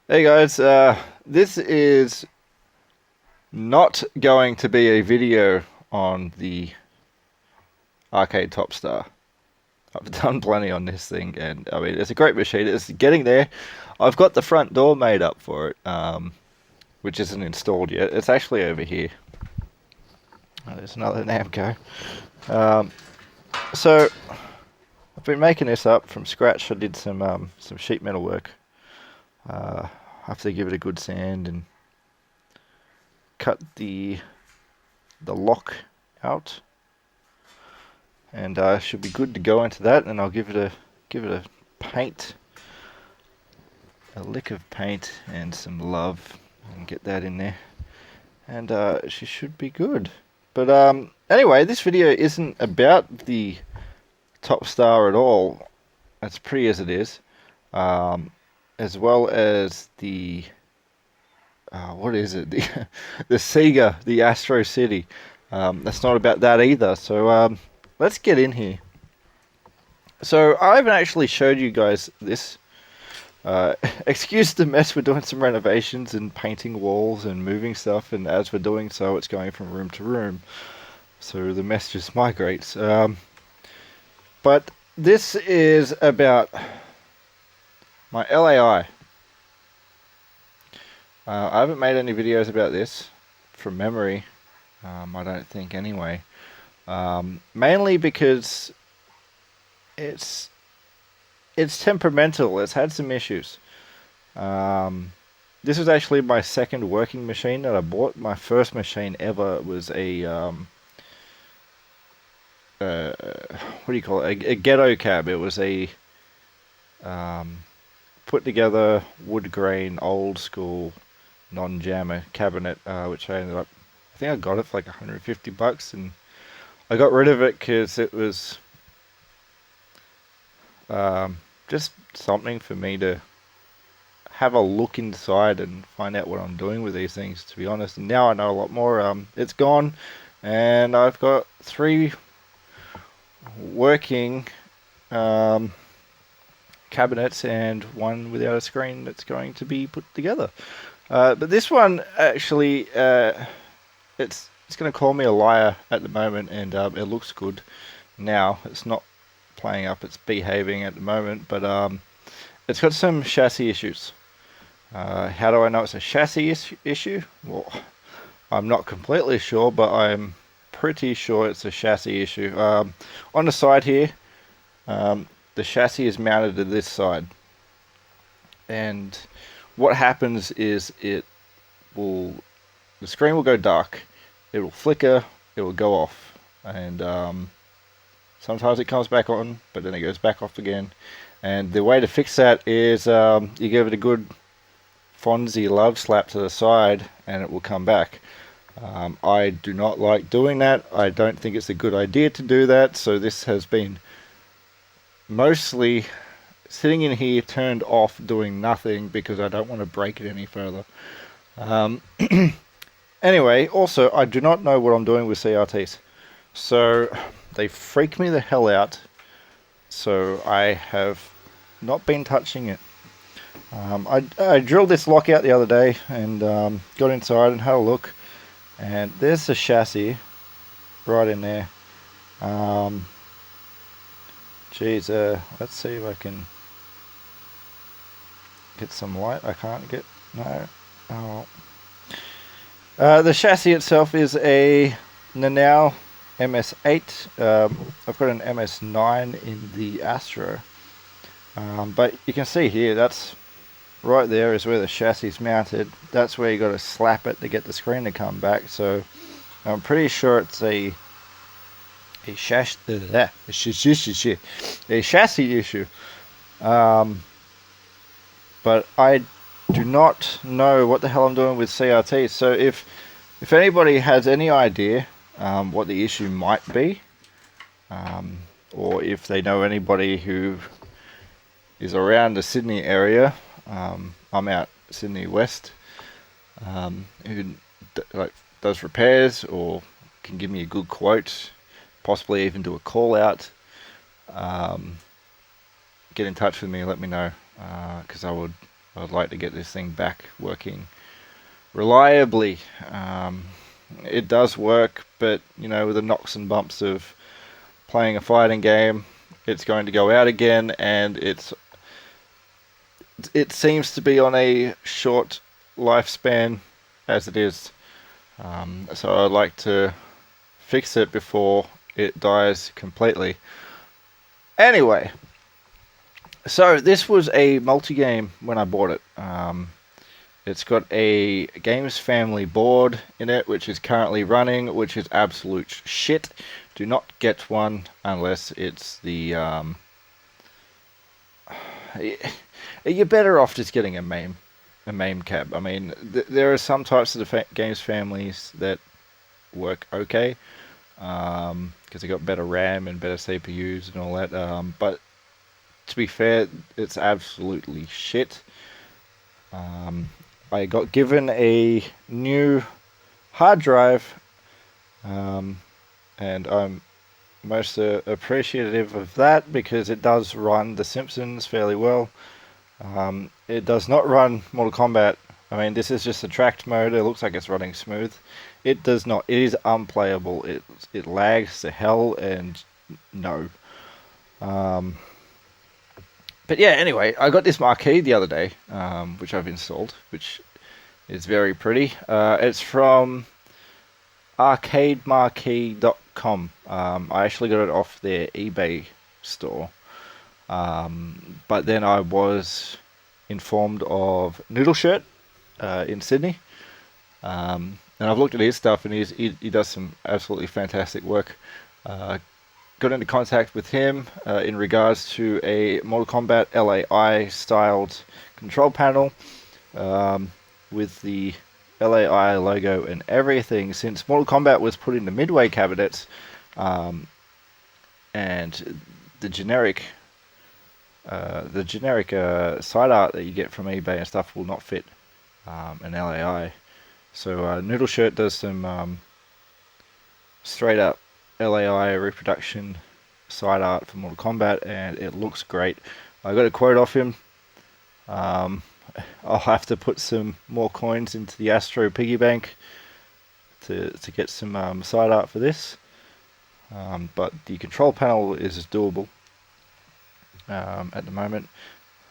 Hey guys, this is not going to be a video on the Arcade Top Star. I've done plenty on this thing, and I mean, it's a great machine. It's getting there. I've got the front door made up for it, which isn't installed yet. It's actually over here. Oh, there's another Namco. Um, so I've been making this up from scratch. I did some sheet metal work. I have to give it a good sand and cut the lock out, and should be good to go into that. And I'll give it a paint, a lick of paint and some love, and get that in there, and she should be good. But anyway, this video isn't about the Top Star at all, as pretty as it is, as well as the what is it, the Sega, the Astro City. That's not about that either. So let's get in here. So I haven't actually showed you guys this. Excuse the mess. We're doing some renovations and painting walls and moving stuff, and as we're doing so, it's going from room to room. So the mess just migrates. But this is about my LAI. I haven't made any videos about this from memory. I don't think anyway. Mainly because it's temperamental. It's had some issues. This was actually my second working machine that I bought. My first machine ever was a what do you call it? A ghetto cab. It was a put together wood grain, old school, non-jammer cabinet, which I ended up. I think I got it for like $150, and I got rid of it because it was just something for me to have a look inside and find out what I'm doing with these things, to be honest. And now I know a lot more. It's gone, and I've got three working cabinets and one without a screen that's going to be put together. But this one actually, it's going to call me a liar at the moment, and it looks good now. It's not playing up, it's behaving at the moment, but it's got some chassis issues. How do I know it's a chassis issue? Well, I'm not completely sure, but I'm pretty sure it's a chassis issue. On the side here, the chassis is mounted to this side, and what happens is the screen will go dark, it will flicker, it will go off, and sometimes it comes back on, but then it goes back off again. And the way to fix that is you give it a good Fonzie love slap to the side, and it will come back. I do not like doing that. I don't think it's a good idea to do that. So this has been mostly sitting in here turned off, doing nothing, because I don't want to break it any further. Anyway, also I do not know what I'm doing with CRTs, so they freak me the hell out. So I have not been touching it. I drilled this lock out the other day and got inside and had a look, and there's the chassis right in there. Geez, let's see if I can get some light. I can't get, no. Oh. The chassis itself is a Nanau MS8. I've got an MS9 in the Astro. But you can see here, that's right there is where the chassis is mounted. That's where you got to slap it to get the screen to come back. So I'm pretty sure it's a chassis issue. But I do not know what the hell I'm doing with CRT. So if anybody has any idea what the issue might be, or if they know anybody who is around the Sydney area, I'm out Sydney West, who does repairs or can give me a good quote, possibly even do a call out, get in touch with me, let me know, because I would I'd like to get this thing back working reliably. It does work, but with the knocks and bumps of playing a fighting game, it's going to go out again, and it seems to be on a short lifespan as it is. So I'd like to fix it before it dies completely. Anyway, so this was a multi-game when I bought it. It's got a Games Family board in it, which is currently running, which is absolute shit. Do not get one unless it's the... you're better off just getting a MAME cab. I mean, there are some types of the Games Families that work okay, because they got better RAM and better CPUs and all that. But to be fair, it's absolutely shit. I got given a new hard drive, and I'm most appreciative of that because it does run The Simpsons fairly well. It does not run Mortal Kombat. I mean, this is just a tracked mode. It looks like it's running smooth. It does not. It is unplayable. It lags to hell, and no. But yeah, anyway, I got this marquee the other day, which I've installed, which is very pretty. It's from arcademarquee.com. I actually got it off their eBay store. But then I was informed of Noodleshirt in Sydney. And I've looked at his stuff, and he does some absolutely fantastic work. Got into contact with him in regards to a Mortal Kombat LAI styled control panel with the LAI logo and everything, since Mortal Kombat was put in the Midway cabinets, and the generic side art that you get from eBay and stuff will not fit an LAI. So Noodleshirt does some straight up LAI reproduction side art for Mortal Kombat, and it looks great. I got a quote off him. I'll have to put some more coins into the Astro piggy bank to get some side art for this. But the control panel is doable at the moment.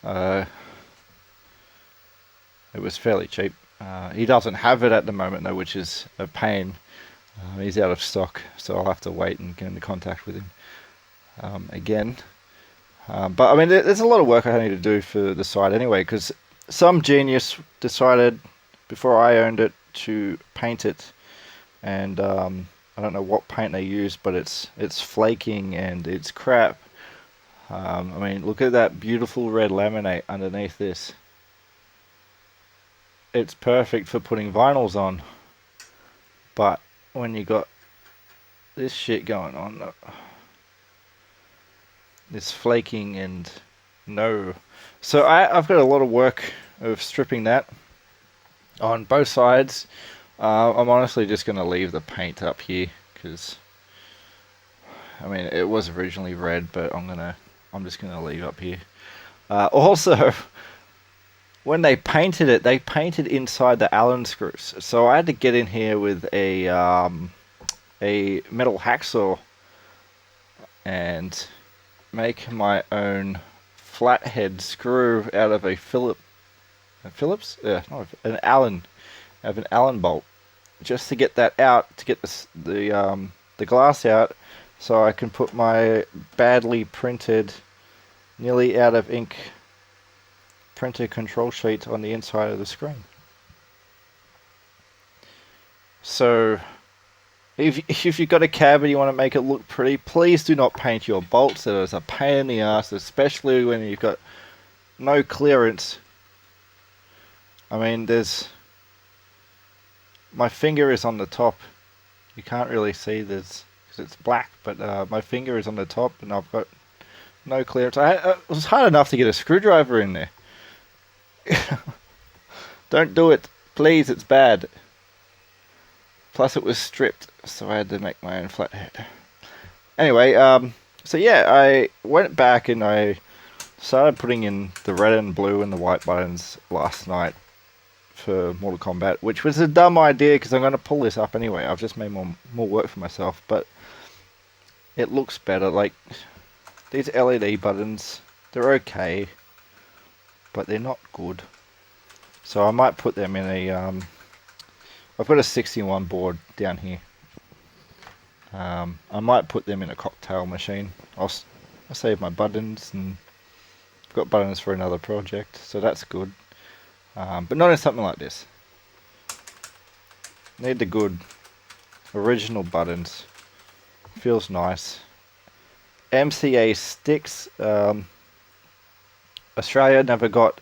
It was fairly cheap. He doesn't have it at the moment though, which is a pain. He's out of stock, so I'll have to wait and get into contact with him again. But I mean, there's a lot of work I need to do for the site anyway, because some genius decided before I owned it to paint it, and I don't know what paint they used, but it's flaking and it's crap. I mean, look at that beautiful red laminate underneath this. It's perfect for putting vinyls on, but when you got this shit going on, this flaking and no. So I've got a lot of work of stripping that on both sides. I'm honestly just going to leave the paint up here because, I mean, it was originally red, but I'm just going to leave up here. Also, when they painted inside the Allen screws. So I had to get in here with a metal hacksaw and make my own flathead screw out of an Allen bolt, just to get that out, to get the glass out, so I can put my badly printed, nearly out of ink printer control sheet on the inside of the screen. So if you've got a cab and you want to make it look pretty, please do not paint your bolts. That is a pain in the ass, especially when you've got no clearance. I mean, my finger is on the top. You can't really see this because it's black, but my finger is on the top and I've got no clearance. It was hard enough to get a screwdriver in there. Don't do it, please, it's bad. Plus it was stripped, so I had to make my own flathead. Anyway, so yeah, I went back and I started putting in the red and blue and the white buttons last night for Mortal Kombat, which was a dumb idea because I'm going to pull this up anyway. I've just made more work for myself, but it looks better. Like, these LED buttons, they're okay, but they're not good. So I might put them in a, I've got a 61 board down here. I might put them in a cocktail machine. I'll save my buttons, and I've got buttons for another project, so that's good. But not in something like this. Need the good original buttons. Feels nice. MCA sticks. Australia never got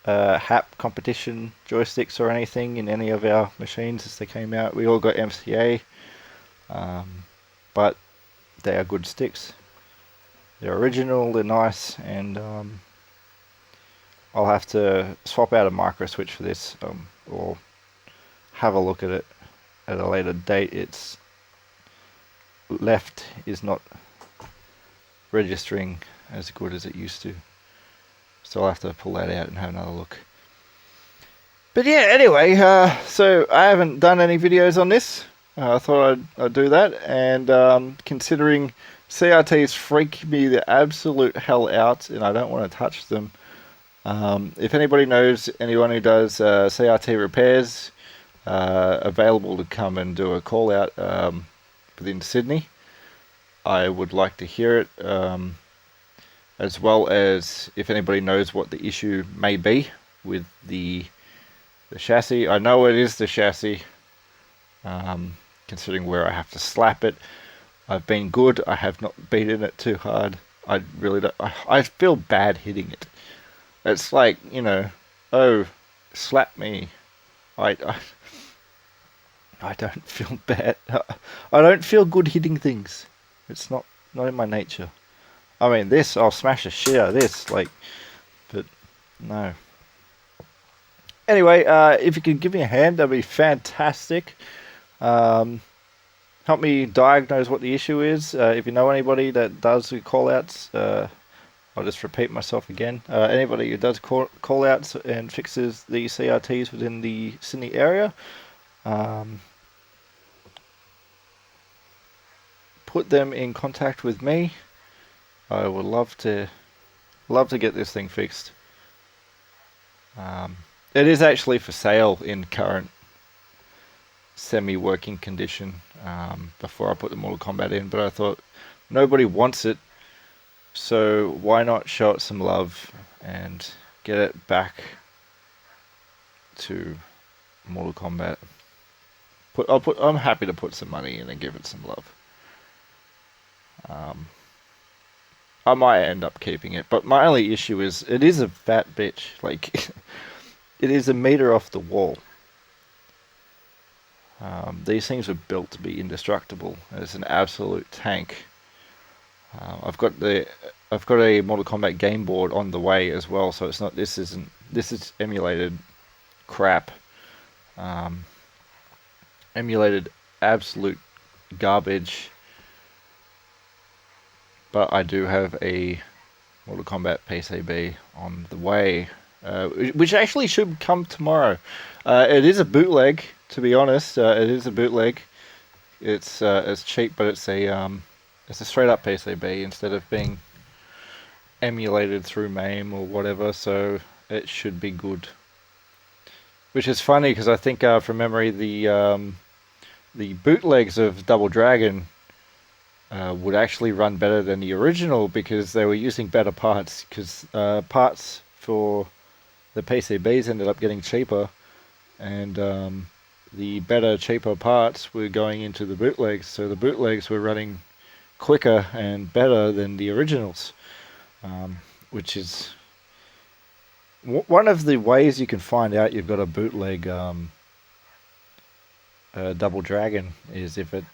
HAP competition joysticks or anything in any of our machines as they came out. We all got MCA, but they are good sticks. They're original, they're nice, and I'll have to swap out a micro switch for this, or have a look at it at a later date. Its left is not registering as good as it used to, so I'll have to pull that out and have another look. But yeah, anyway, so I haven't done any videos on this. I thought I'd do that, and considering CRTs freak me the absolute hell out, and I don't want to touch them. If anybody knows anyone who does CRT repairs, available to come and do a call out within Sydney, I would like to hear it, as well as if anybody knows what the issue may be with the chassis. I know it is the chassis, considering where I have to slap it. I've been good. I have not beaten it too hard. I really don't. I feel bad hitting it. It's like, you know, oh, slap me. I don't feel bad. I don't feel good hitting things. It's not in my nature. I mean, this, I'll smash the shit out of this, like, but no. Anyway, if you could give me a hand, that'd be fantastic. Help me diagnose what the issue is. If you know anybody that does the call-outs, I'll just repeat myself again. Anybody who does call-outs and fixes the CRTs within the Sydney area, put them in contact with me. I would love to get this thing fixed. It is actually for sale in current semi-working condition, before I put the Mortal Kombat in, but I thought nobody wants it, so why not show it some love and get it back to Mortal Kombat. I'm happy to put some money in and give it some love. I might end up keeping it, but my only issue is it is a fat bitch. Like, it is a meter off the wall. These things were built to be indestructible. It's an absolute tank. I've got a Mortal Kombat game board on the way as well, so it's not. This is emulated crap. Emulated absolute garbage. But I do have a Mortal Kombat PCB on the way, which actually should come tomorrow. It is a bootleg, to be honest. It is a bootleg. It's cheap, but it's a straight up PCB instead of being emulated through MAME or whatever. So it should be good. Which is funny because I think from memory the bootlegs of Double Dragon would actually run better than the original because they were using better parts, because parts for the PCBs ended up getting cheaper, and the better, cheaper parts were going into the bootlegs, so the bootlegs were running quicker and better than the originals, which is one of the ways you can find out you've got a bootleg Double Dragon is if it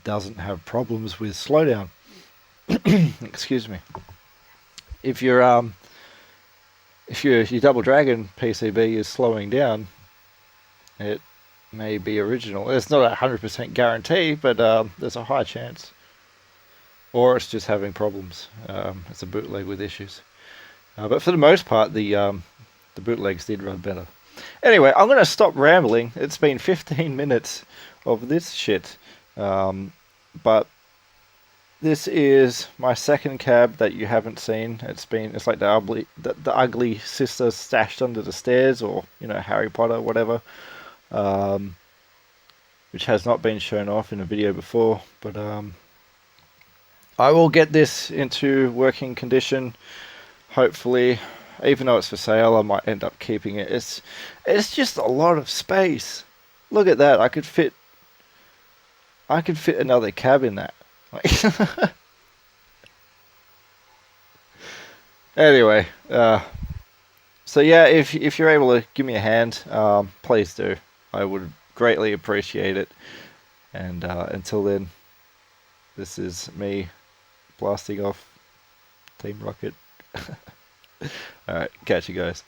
doesn't have problems with slowdown. Excuse me. If your Double Dragon PCB is slowing down, it may be original. It's not a 100% guarantee, but there's a high chance. Or it's just having problems. It's a bootleg with issues. But for the most part, the bootlegs did run better. Anyway, I'm going to stop rambling. It's been 15 minutes of this shit. But this is my second cab that you haven't seen. It's like the ugly sister stashed under the stairs, or Harry Potter, whatever, which has not been shown off in a video before. But I will get this into working condition. Hopefully, even though it's for sale, I might end up keeping it. It's just a lot of space. Look at that. I could fit another cab in that. Anyway, so yeah, if you're able to give me a hand, please do. I would greatly appreciate it. And until then, this is me blasting off Team Rocket. All right, catch you guys.